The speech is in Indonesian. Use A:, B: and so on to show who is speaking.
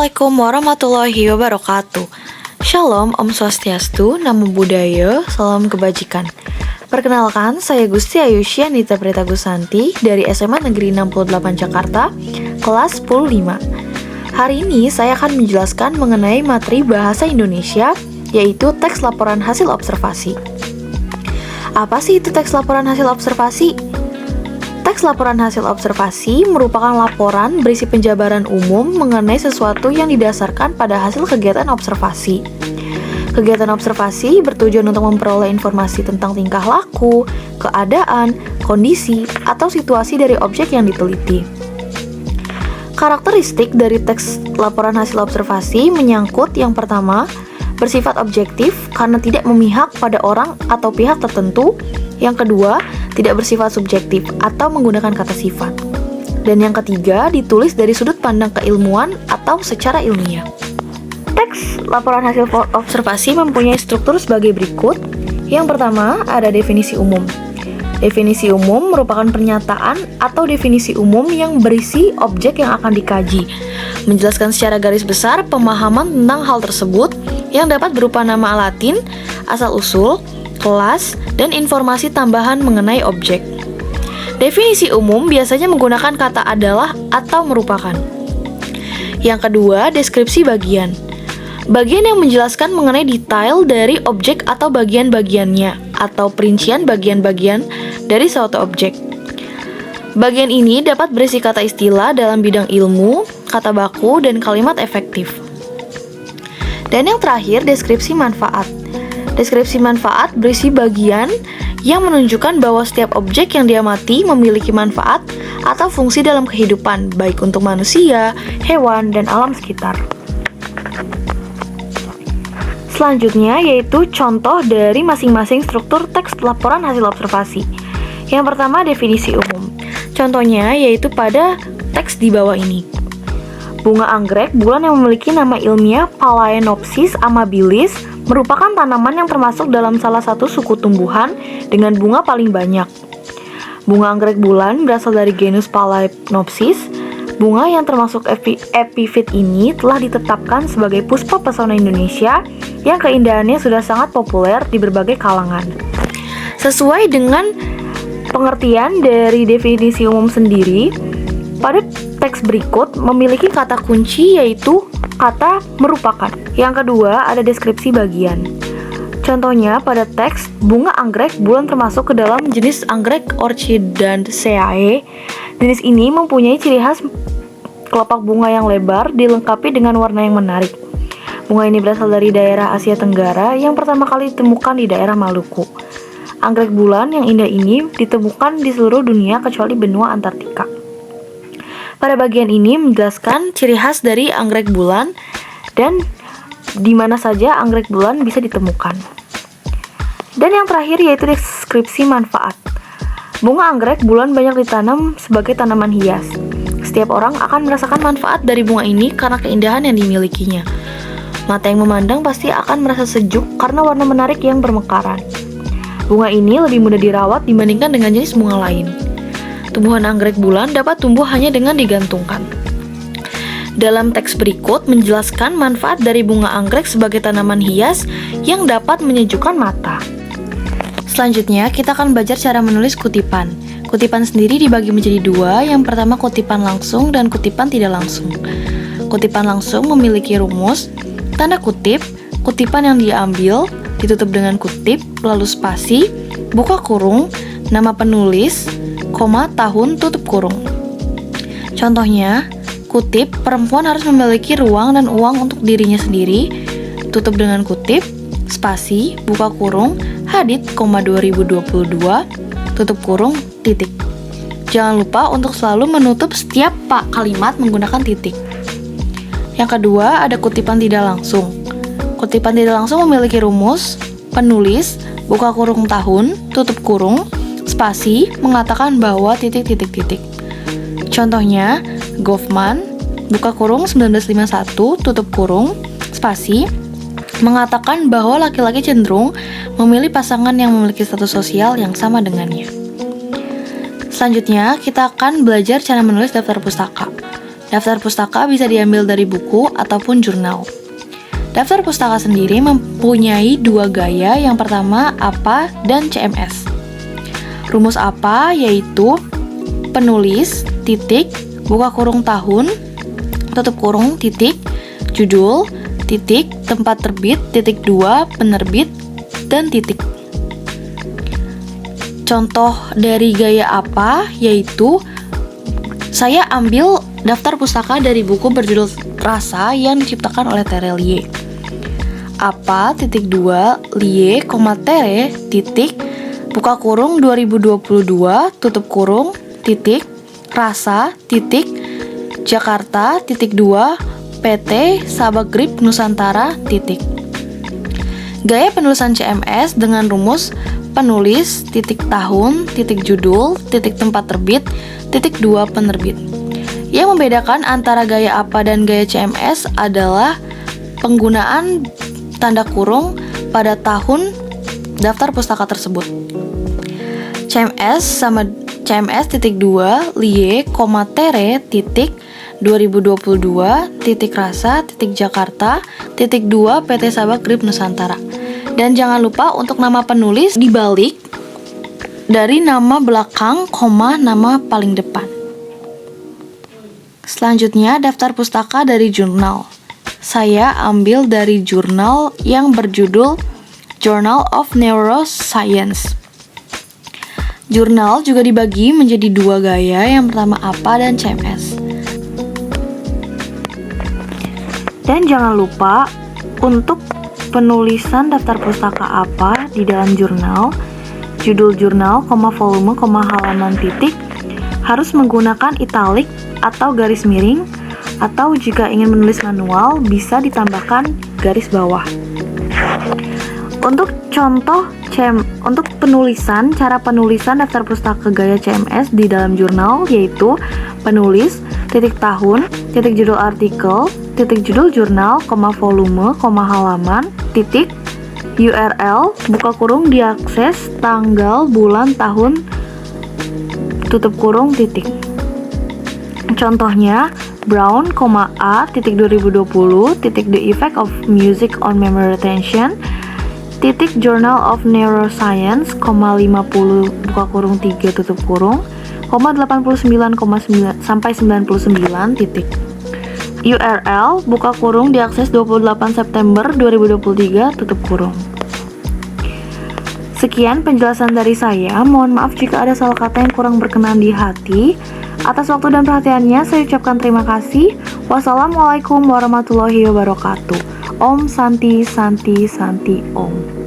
A: Assalamualaikum warahmatullahi wabarakatuh. Shalom, Om Swastiastu, Namo Buddhaya, Salam Kebajikan. Perkenalkan, saya Gusti Ayusya Nita Prita Gusanti dari SMA Negeri 68 Jakarta, kelas 105. Hari ini saya akan menjelaskan mengenai materi Bahasa Indonesia, yaitu teks laporan hasil observasi. Apa sih itu teks laporan hasil observasi? Teks laporan hasil observasi merupakan laporan berisi penjabaran umum mengenai sesuatu yang didasarkan pada hasil kegiatan observasi. Kegiatan observasi bertujuan untuk memperoleh informasi tentang tingkah laku, keadaan, kondisi, atau situasi dari objek yang diteliti. Karakteristik dari teks laporan hasil observasi menyangkut yang pertama, bersifat objektif karena tidak memihak pada orang atau pihak tertentu. Yang kedua, tidak bersifat subjektif atau menggunakan kata sifat. Dan yang ketiga, ditulis dari sudut pandang keilmuan atau secara ilmiah. Teks laporan hasil observasi mempunyai struktur sebagai berikut. Yang pertama, ada definisi umum. Definisi umum merupakan pernyataan atau definisi umum yang berisi objek yang akan dikaji, menjelaskan secara garis besar pemahaman tentang hal tersebut yang dapat berupa nama Latin, asal-usul, kelas, dan informasi tambahan mengenai objek. Definisi umum biasanya menggunakan kata adalah atau merupakan. Yang kedua, deskripsi bagian. Bagian yang menjelaskan mengenai detail dari objek atau bagian-bagiannya, atau perincian bagian-bagian dari suatu objek. Bagian ini dapat berisi kata istilah dalam bidang ilmu, kata baku, dan kalimat efektif. Dan yang terakhir, deskripsi manfaat. Deskripsi manfaat berisi bagian yang menunjukkan bahwa setiap objek yang diamati memiliki manfaat atau fungsi dalam kehidupan, baik untuk manusia, hewan, dan alam sekitar. Selanjutnya yaitu contoh dari masing-masing struktur teks laporan hasil observasi. Yang pertama, definisi umum. Contohnya yaitu pada teks di bawah ini. Bunga anggrek bulan yang memiliki nama ilmiah Phalaenopsis amabilis merupakan tanaman yang termasuk dalam salah satu suku tumbuhan dengan bunga paling banyak. Bunga anggrek bulan berasal dari genus Phalaenopsis. Bunga yang termasuk epifit ini telah ditetapkan sebagai puspa pesona Indonesia yang keindahannya sudah sangat populer di berbagai kalangan. Sesuai dengan pengertian dari definisi umum sendiri, pada teks berikut memiliki kata kunci yaitu kata merupakan. Yang kedua, ada deskripsi bagian. Contohnya pada teks bunga anggrek bulan termasuk ke dalam jenis anggrek Orchidaceae. Jenis ini mempunyai ciri khas kelopak bunga yang lebar dilengkapi dengan warna yang menarik. Bunga ini berasal dari daerah Asia Tenggara yang pertama kali ditemukan di daerah Maluku. Anggrek bulan yang indah ini ditemukan di seluruh dunia kecuali benua Antartika. Pada bagian ini menjelaskan ciri khas dari anggrek bulan dan di mana saja anggrek bulan bisa ditemukan. Dan yang terakhir yaitu deskripsi manfaat. Bunga anggrek bulan banyak ditanam sebagai tanaman hias. Setiap orang akan merasakan manfaat dari bunga ini karena keindahan yang dimilikinya. Mata yang memandang pasti akan merasa sejuk karena warna menarik yang bermekaran. Bunga ini lebih mudah dirawat dibandingkan dengan jenis bunga lain. Tumbuhan anggrek bulan dapat tumbuh hanya dengan digantungkan. Dalam teks berikut menjelaskan manfaat dari bunga anggrek sebagai tanaman hias yang dapat menyejukkan mata. Selanjutnya, kita akan belajar cara menulis kutipan. Kutipan sendiri dibagi menjadi dua, yang pertama kutipan langsung dan kutipan tidak langsung. Kutipan langsung memiliki rumus, tanda kutip, kutipan yang diambil, ditutup dengan kutip, lalu spasi, buka kurung, nama penulis, koma, tahun, tutup kurung. Contohnya, kutip, perempuan harus memiliki ruang dan uang untuk dirinya sendiri, tutup dengan kutip, spasi, buka kurung, Hadit, 2022, tutup kurung, titik. Jangan lupa untuk selalu menutup setiap kalimat menggunakan titik. Yang kedua, ada kutipan tidak langsung. Kutipan tidak langsung memiliki rumus, penulis, buka kurung tahun, tutup kurung, spasi, mengatakan bahwa titik-titik-titik. Contohnya, Goffman, buka kurung 1951, tutup kurung, spasi, mengatakan bahwa laki-laki cenderung memilih pasangan yang memiliki status sosial yang sama dengannya. Selanjutnya, kita akan belajar cara menulis daftar pustaka. Daftar pustaka bisa diambil dari buku ataupun jurnal. Daftar pustaka sendiri mempunyai dua gaya, yang pertama APA dan CMS. Rumus APA yaitu penulis, titik, buka kurung tahun, tutup kurung, titik, judul, titik, tempat terbit, titik 2, penerbit, dan titik. Contoh dari gaya APA yaitu saya ambil daftar pustaka dari buku berjudul Rasa yang diciptakan oleh Tere Liye. APA, titik 2, Liye, Tere, titik, buka kurung 2022, tutup kurung, titik, Rasa, titik, Jakarta, titik 2, PT, Sabagrip, Nusantara, titik. Gaya penulisan CMS dengan rumus penulis, titik tahun, titik judul, titik tempat terbit, titik 2, penerbit. Yang membedakan antara gaya APA dan gaya CMS adalah penggunaan tanda kurung pada tahun daftar pustaka tersebut. CMS sama CMS titik 2 Liye, Tere, titik 2022, titik Rasa, titik Jakarta, titik 2 PT Sabagrip Nusantara. Dan jangan lupa untuk nama penulis dibalik dari nama belakang, koma, nama paling depan. Selanjutnya, daftar pustaka dari jurnal. Saya ambil dari jurnal yang berjudul Journal of Neuroscience. Jurnal juga dibagi menjadi dua gaya, yang pertama APA dan CMS. Dan jangan lupa untuk penulisan daftar pustaka APA di dalam jurnal, judul jurnal, volume, halaman, titik, harus menggunakan italik atau garis miring, atau jika ingin menulis manual bisa ditambahkan garis bawah. Untuk contoh untuk penulisan, cara penulisan daftar pustaka gaya CMS di dalam jurnal yaitu penulis, titik tahun, titik judul artikel, titik judul jurnal, volume, halaman, titik, URL, buka kurung diakses, tanggal, bulan, tahun, tutup kurung, titik. Contohnya, Brown, A, titik 2020, titik The Effect of Music on Memory Retention, titik Journal of Neuroscience, 50, buka kurung 3, tutup kurung, 89,9 sampai 99, titik. URL, buka kurung diakses 28 September 2023, tutup kurung. Sekian penjelasan dari saya, mohon maaf jika ada salah kata yang kurang berkenan di hati. Atas waktu dan perhatiannya, saya ucapkan terima kasih. Wassalamualaikum warahmatullahi wabarakatuh. Om Santi Santi Santi Om.